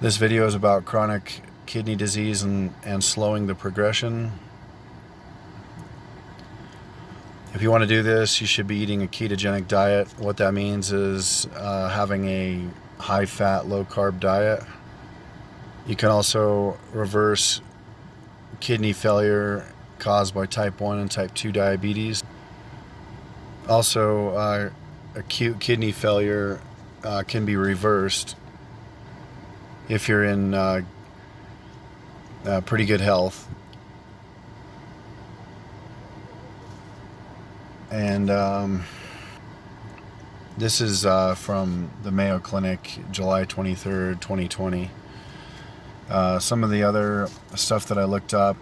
This video is about chronic kidney disease and slowing the progression. If you want to do this, you should be eating a ketogenic diet. What that means is having a high-fat, low-carb diet. You can also reverse kidney failure caused by type 1 and type 2 diabetes. Also, acute kidney failure can be reversed if you're in pretty good health. And this is from the Mayo Clinic, July 23rd, 2020. Some of the other stuff that I looked up,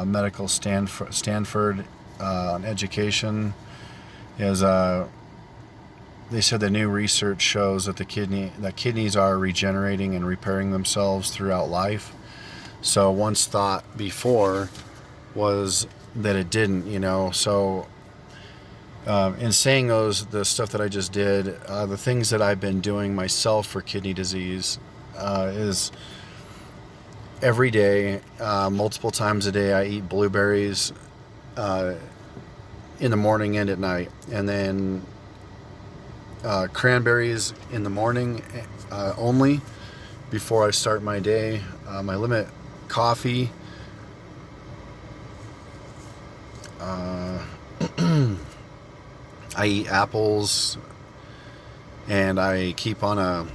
medical Stanford on education, is they said the new research shows that kidneys are regenerating and repairing themselves throughout life. So once thought before was that it didn't. So in saying the stuff that I just did, the things that I've been doing myself for kidney disease is every day, multiple times a day, I eat blueberries in the morning and at night, and then cranberries in the morning only before I start my day. I limit coffee. I eat apples, and I keep on a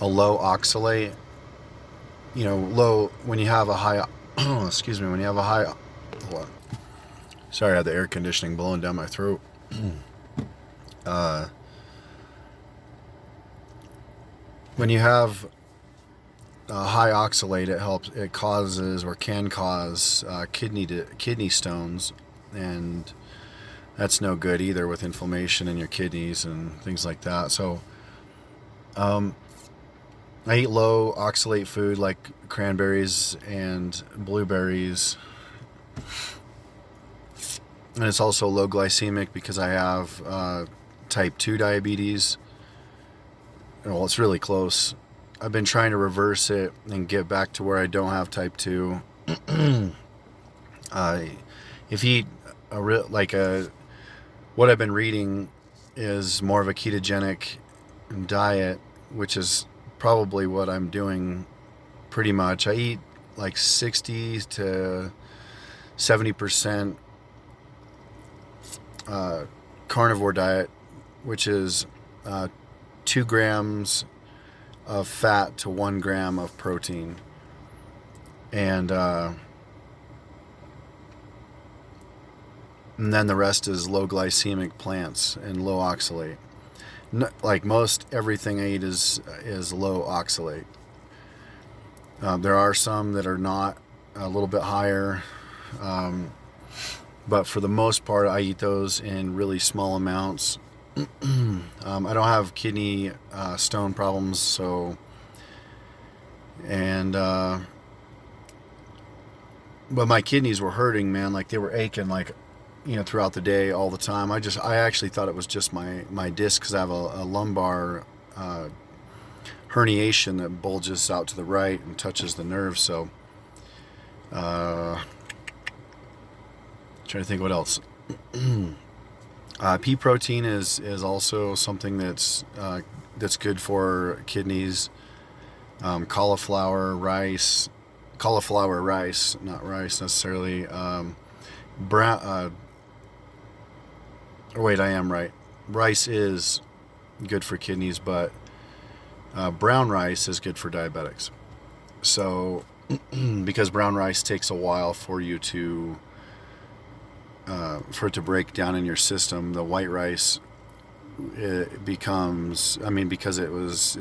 low oxalate. Low when you have a high. Excuse me. When you have a high. Hold on. Sorry, I had the air conditioning blowing down my throat. When you have high oxalate, it causes or can cause kidney stones, and that's no good either with inflammation in your kidneys and things like that. So I eat low oxalate food like cranberries and blueberries, and it's also low glycemic because I have type 2 diabetes. Well, it's really close. I've been trying to reverse it and get back to where I don't have type 2. If you eat what I've been reading is more of a ketogenic diet, which is probably what I'm doing pretty much. I eat like 60 to 70% carnivore diet, which is 2 grams of fat to 1 gram of protein. And then the rest is low glycemic plants and low oxalate. Like most everything I eat is low oxalate. There are some that are not, a little bit higher, but for the most part I eat those in really small amounts. I don't have kidney stone problems, so, and but my kidneys were hurting, man. Like they were aching, like throughout the day, all the time. I actually thought it was just my disc, because I have a lumbar herniation that bulges out to the right and touches the nerve. So trying to think what else. Pea protein is also something that's good for kidneys. Cauliflower rice, not rice necessarily. Brown. Wait, I am right. Rice is good for kidneys, but brown rice is good for diabetics. So, because brown rice takes a while for you to for it to break down in your system, the white rice, it becomes, because it was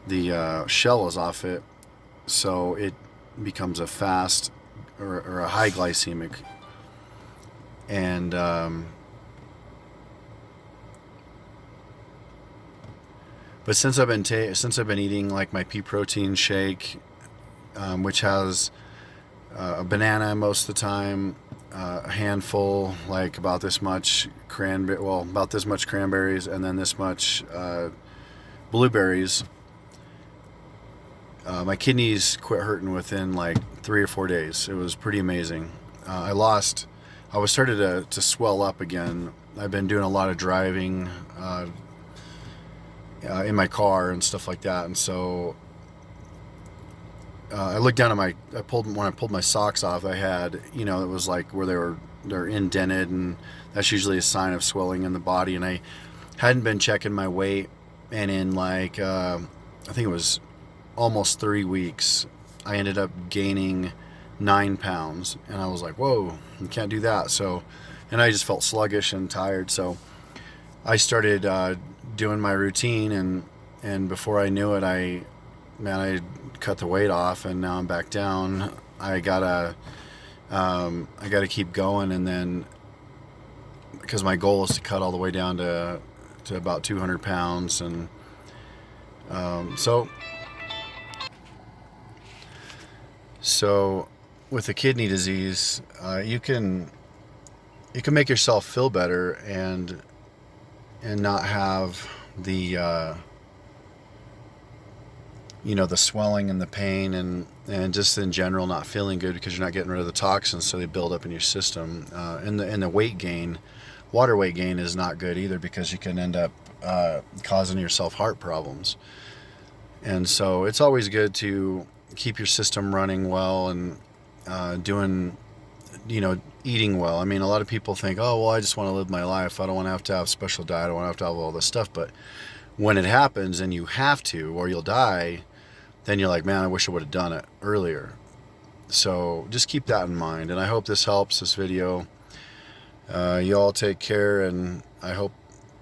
the shell is off it, so it becomes a fast or a high glycemic. And but since I've been eating like my pea protein shake, which has a banana most of the time, a handful, like about this much cranberries, and then this much blueberries, My kidneys quit hurting within like 3 or 4 days. It was pretty amazing. I was started to swell up again. I've been doing a lot of driving in my car and stuff like that, and so I looked down at when I pulled my socks off, I had, it was like where they're indented, and that's usually a sign of swelling in the body. And I hadn't been checking my weight, and in like I think it was almost 3 weeks, I ended up gaining 9 pounds, and I was like, whoa, you can't do that. So, and I just felt sluggish and tired. So I started doing my routine, and before I knew it, I cut the weight off, and now I'm back down. I gotta keep going, and then because my goal is to cut all the way down to about 200 pounds, and so with the kidney disease, you can make yourself feel better and not have the the swelling and the pain, and just in general not feeling good because you're not getting rid of the toxins, so they build up in your system. And the weight gain, water weight gain, is not good either, because you can end up causing yourself heart problems. And so it's always good to keep your system running well, and eating well. I mean, a lot of people think, oh, well, I just want to live my life. I don't want to have special diet. I don't want to have all this stuff. But when it happens and you have to, or you'll die, then you're like, man, I wish I would have done it earlier. So just keep that in mind. And I hope this helps, this video. You all take care, and I hope,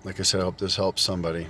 like I said, I hope this helps somebody.